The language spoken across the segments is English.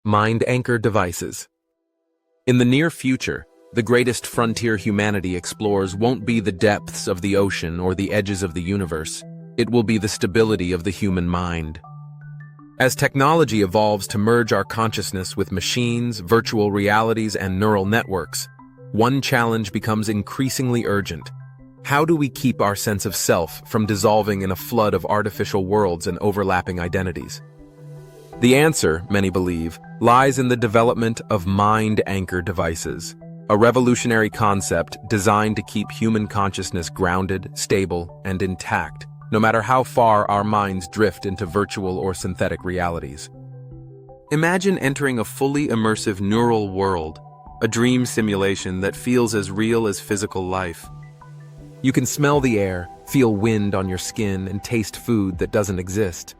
Mind anchor devices. In the near future, the greatest frontier humanity explores won't be the depths of the ocean or the edges of the universe. It will be the stability of the human mind. As technology evolves to merge our consciousness with machines, virtual realities, and neural networks, one challenge becomes increasingly urgent. How do we keep our sense of self from dissolving in a flood of artificial worlds and overlapping identities? The answer, many believe, lies in the development of mind anchor devices, a revolutionary concept designed to keep human consciousness grounded, stable, and intact, no matter how far our minds drift into virtual or synthetic realities. Imagine entering a fully immersive neural world, a dream simulation that feels as real as physical life. You can smell the air, feel wind on your skin, and taste food that doesn't exist.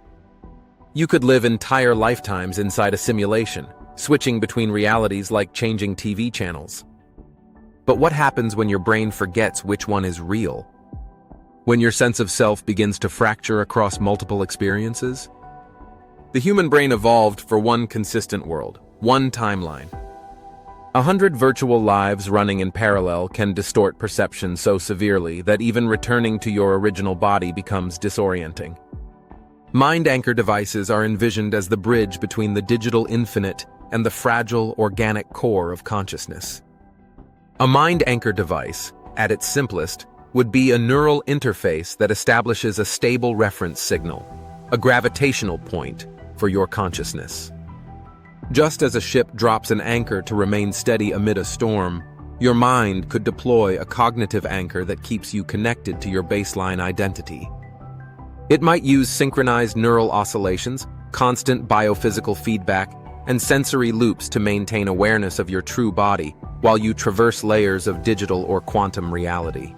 You could live entire lifetimes inside a simulation, switching between realities like changing TV channels. But what happens when your brain forgets which one is real? When your sense of self begins to fracture across multiple experiences? The human brain evolved for one consistent world, one timeline. 100 virtual lives running in parallel can distort perception so severely that even returning to your original body becomes disorienting. Mind anchor devices are envisioned as the bridge between the digital infinite and the fragile, organic core of consciousness. A mind anchor device, at its simplest, would be a neural interface that establishes a stable reference signal, a gravitational point for your consciousness. Just as a ship drops an anchor to remain steady amid a storm, your mind could deploy a cognitive anchor that keeps you connected to your baseline identity. It might use synchronized neural oscillations, constant biophysical feedback, and sensory loops to maintain awareness of your true body while you traverse layers of digital or quantum reality.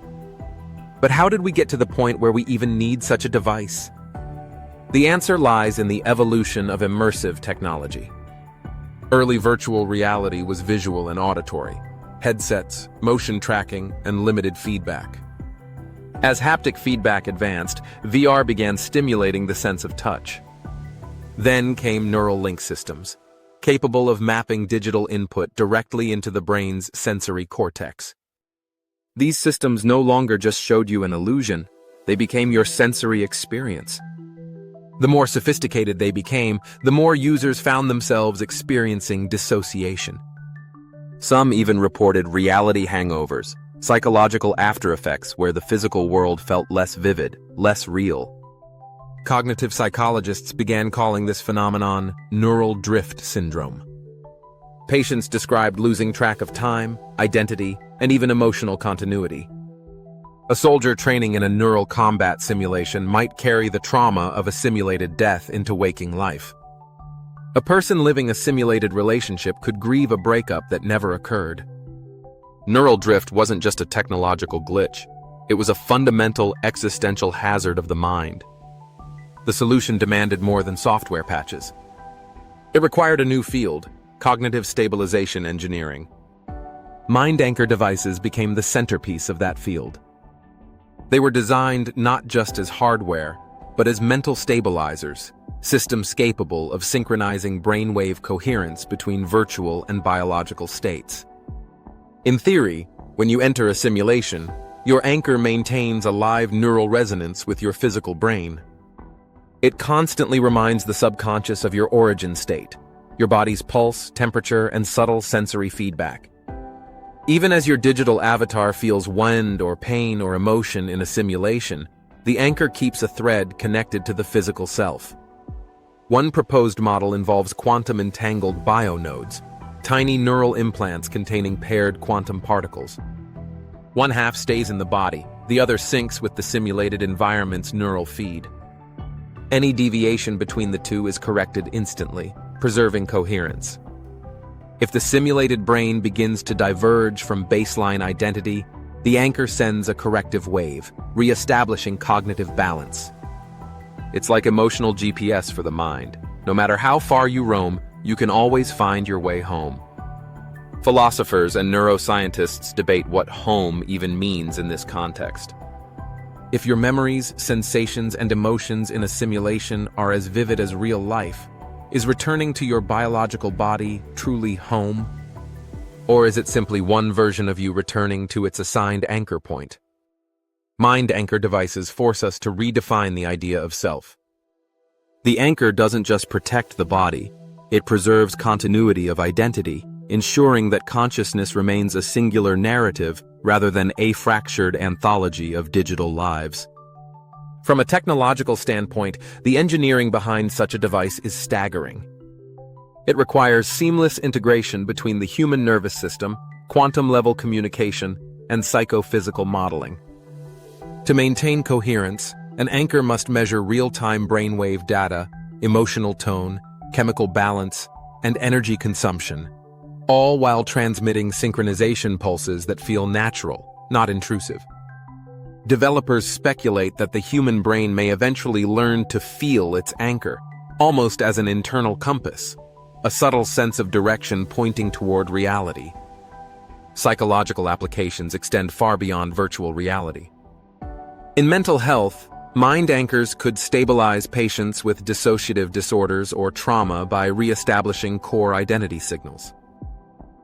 But how did we get to the point where we even need such a device? The answer lies in the evolution of immersive technology. Early virtual reality was visual and auditory, headsets, motion tracking, and limited feedback. As haptic feedback advanced, VR began stimulating the sense of touch. Then came neural link systems, capable of mapping digital input directly into the brain's sensory cortex. These systems no longer just showed you an illusion, they became your sensory experience. The more sophisticated they became, the more users found themselves experiencing dissociation. Some even reported reality hangovers, psychological aftereffects where the physical world felt less vivid, less real. Cognitive psychologists began calling this phenomenon neural drift syndrome. Patients described losing track of time, identity, and even emotional continuity. A soldier training in a neural combat simulation might carry the trauma of a simulated death into waking life. A person living a simulated relationship could grieve a breakup that never occurred. Neural drift wasn't just a technological glitch. It was a fundamental existential hazard of the mind. The solution demanded more than software patches. It required a new field, cognitive stabilization engineering. Mind anchor devices became the centerpiece of that field. They were designed not just as hardware, but as mental stabilizers, systems capable of synchronizing brainwave coherence between virtual and biological states. In theory, when you enter a simulation, your anchor maintains a live neural resonance with your physical brain. It constantly reminds the subconscious of your origin state, your body's pulse, temperature, and subtle sensory feedback. Even as your digital avatar feels wind or pain or emotion in a simulation, the anchor keeps a thread connected to the physical self. One proposed model involves quantum-entangled bionodes, tiny neural implants containing paired quantum particles. One half stays in the body, the other syncs with the simulated environment's neural feed. Any deviation between the two is corrected instantly, preserving coherence. If the simulated brain begins to diverge from baseline identity, the anchor sends a corrective wave, re-establishing cognitive balance. It's like emotional GPS for the mind. No matter how far you roam, you can always find your way home. Philosophers and neuroscientists debate what home even means in this context. If your memories, sensations, and emotions in a simulation are as vivid as real life, Is returning to your biological body truly home? Or is it simply one version of you returning to its assigned anchor point? Mind anchor devices force us to redefine the idea of self. The anchor doesn't just protect the body, it preserves continuity of identity, ensuring that consciousness remains a singular narrative rather than a fractured anthology of digital lives. From a technological standpoint, the engineering behind such a device is staggering. It requires seamless integration between the human nervous system, quantum-level communication, and psychophysical modeling. To maintain coherence, an anchor must measure real-time brainwave data, emotional tone, chemical balance, and energy consumption, all while transmitting synchronization pulses that feel natural, not intrusive. Developers speculate that the human brain may eventually learn to feel its anchor, almost as an internal compass, a subtle sense of direction pointing toward reality. Psychological applications extend far beyond virtual reality. In mental health, mind anchors could stabilize patients with dissociative disorders or trauma by re-establishing core identity signals.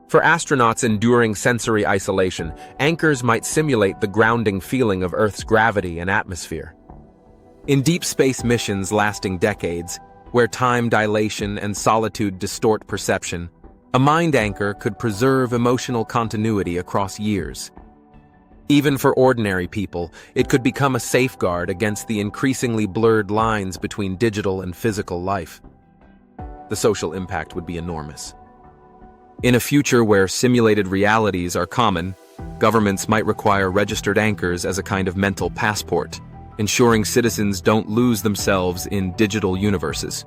For astronauts enduring sensory isolation, anchors might simulate the grounding feeling of Earth's gravity and atmosphere. In deep space missions lasting decades, where time dilation and solitude distort perception, a mind anchor could preserve emotional continuity across years. Even for ordinary people, it could become a safeguard against the increasingly blurred lines between digital and physical life. The social impact would be enormous. In a future where simulated realities are common, governments might require registered anchors as a kind of mental passport, ensuring citizens don't lose themselves in digital universes.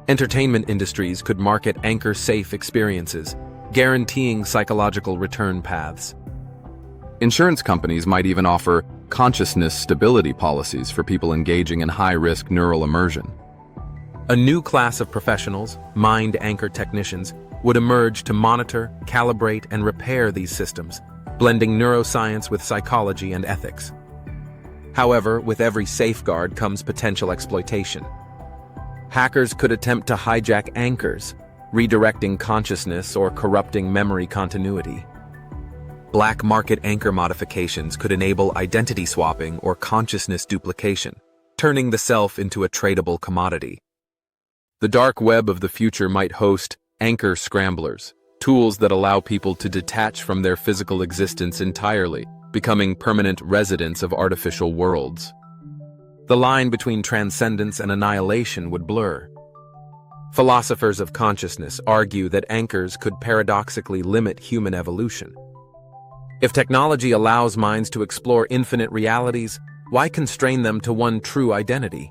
Entertainment industries could market anchor-safe experiences, guaranteeing psychological return paths. Insurance companies might even offer consciousness stability policies for people engaging in high-risk neural immersion. A new class of professionals, mind anchor technicians, would emerge to monitor, calibrate, and repair these systems, blending neuroscience with psychology and ethics. However, with every safeguard comes potential exploitation. Hackers could attempt to hijack anchors, redirecting consciousness or corrupting memory continuity. Black market anchor modifications could enable identity swapping or consciousness duplication, turning the self into a tradable commodity. The dark web of the future might host anchor scramblers, tools that allow people to detach from their physical existence entirely, becoming permanent residents of artificial worlds. The line between transcendence and annihilation would blur. Philosophers of consciousness argue that anchors could paradoxically limit human evolution. If technology allows minds to explore infinite realities, why constrain them to one true identity?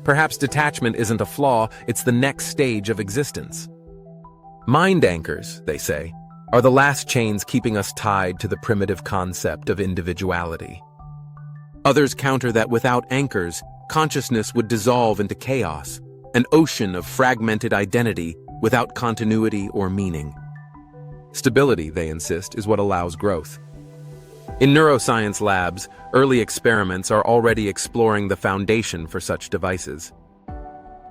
Perhaps detachment isn't a flaw, it's the next stage of existence. Mind anchors, they say, are the last chains keeping us tied to the primitive concept of individuality. Others counter that without anchors, consciousness would dissolve into chaos, an ocean of fragmented identity without continuity or meaning. Stability, they insist, is what allows growth. In neuroscience labs, early experiments are already exploring the foundation for such devices.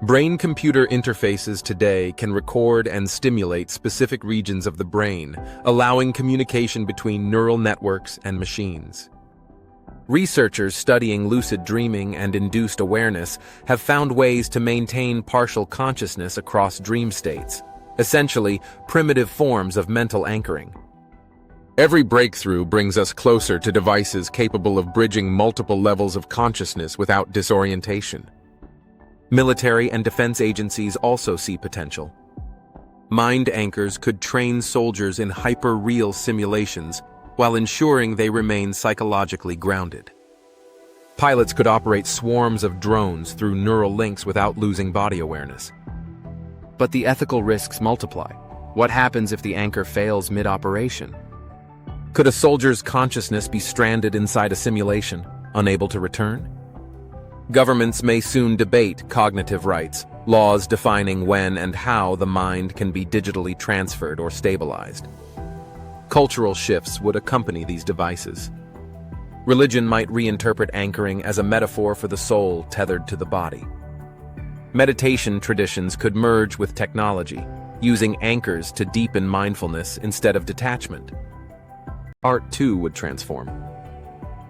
Brain-computer interfaces today can record and stimulate specific regions of the brain, allowing communication between neural networks and machines. Researchers studying lucid dreaming and induced awareness have found ways to maintain partial consciousness across dream states, essentially primitive forms of mental anchoring. Every breakthrough brings us closer to devices capable of bridging multiple levels of consciousness without disorientation. Military and defense agencies also see potential. Mind anchors could train soldiers in hyper-real simulations while ensuring they remain psychologically grounded. Pilots could operate swarms of drones through neural links without losing body awareness. But the ethical risks multiply. What happens if the anchor fails mid-operation? Could a soldier's consciousness be stranded inside a simulation, unable to return? Governments may soon debate cognitive rights, laws defining when and how the mind can be digitally transferred or stabilized. Cultural shifts would accompany these devices. Religion might reinterpret anchoring as a metaphor for the soul tethered to the body. Meditation traditions could merge with technology, using anchors to deepen mindfulness instead of detachment. Art, too, would transform.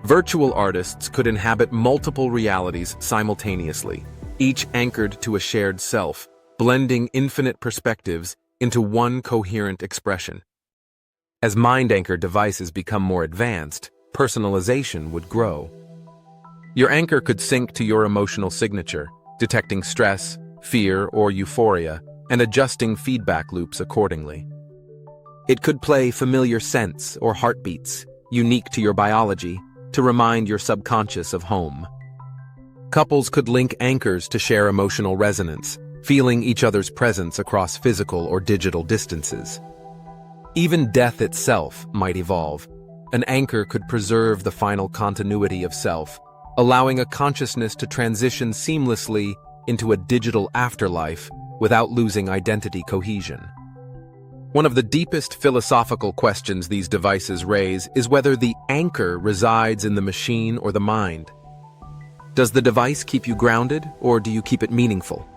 Virtual artists could inhabit multiple realities simultaneously, each anchored to a shared self, blending infinite perspectives into one coherent expression. As mind-anchor devices become more advanced, personalization would grow. Your anchor could sync to your emotional signature, detecting stress, fear, or euphoria, and adjusting feedback loops accordingly. It could play familiar scents or heartbeats, unique to your biology, to remind your subconscious of home. Couples could link anchors to share emotional resonance, feeling each other's presence across physical or digital distances. Even death itself might evolve. An anchor could preserve the final continuity of self, allowing a consciousness to transition seamlessly into a digital afterlife without losing identity cohesion. One of the deepest philosophical questions these devices raise is whether the anchor resides in the machine or the mind. Does the device keep you grounded, or do you keep it meaningful?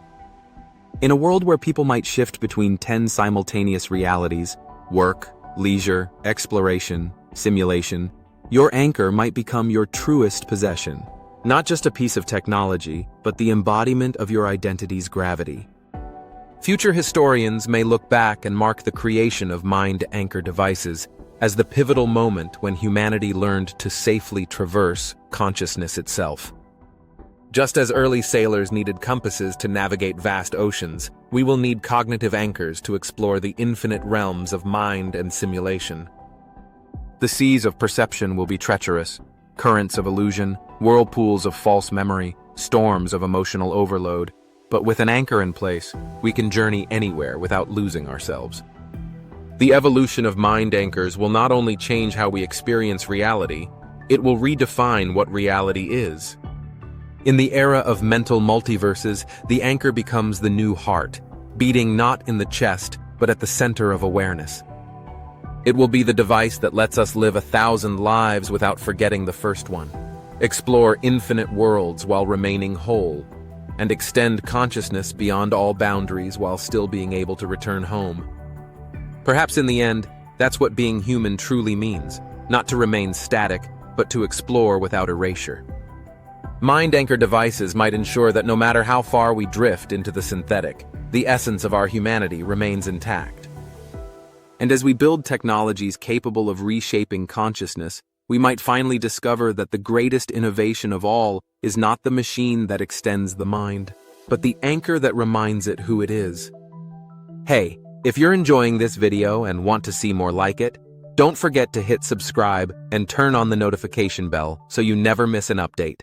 In a world where people might shift between 10 simultaneous realities, work, leisure, exploration, simulation, your anchor might become your truest possession. Not just a piece of technology, but the embodiment of your identity's gravity. Future historians may look back and mark the creation of mind-anchor devices as the pivotal moment when humanity learned to safely traverse consciousness itself. Just as early sailors needed compasses to navigate vast oceans, we will need cognitive anchors to explore the infinite realms of mind and simulation. The seas of perception will be treacherous, currents of illusion, whirlpools of false memory, storms of emotional overload. But with an anchor in place, we can journey anywhere without losing ourselves. The evolution of mind anchors will not only change how we experience reality, it will redefine what reality is. In the era of mental multiverses, the anchor becomes the new heart, beating not in the chest, but at the center of awareness. It will be the device that lets us live 1,000 lives without forgetting the first one, explore infinite worlds while remaining whole, and extend consciousness beyond all boundaries while still being able to return home. Perhaps in the end, that's what being human truly means, not to remain static, but to explore without erasure. Mind-anchor devices might ensure that no matter how far we drift into the synthetic, the essence of our humanity remains intact. And as we build technologies capable of reshaping consciousness, we might finally discover that the greatest innovation of all is not the machine that extends the mind, but the anchor that reminds it who it is. Hey, if you're enjoying this video and want to see more like it, don't forget to hit subscribe and turn on the notification bell so you never miss an update.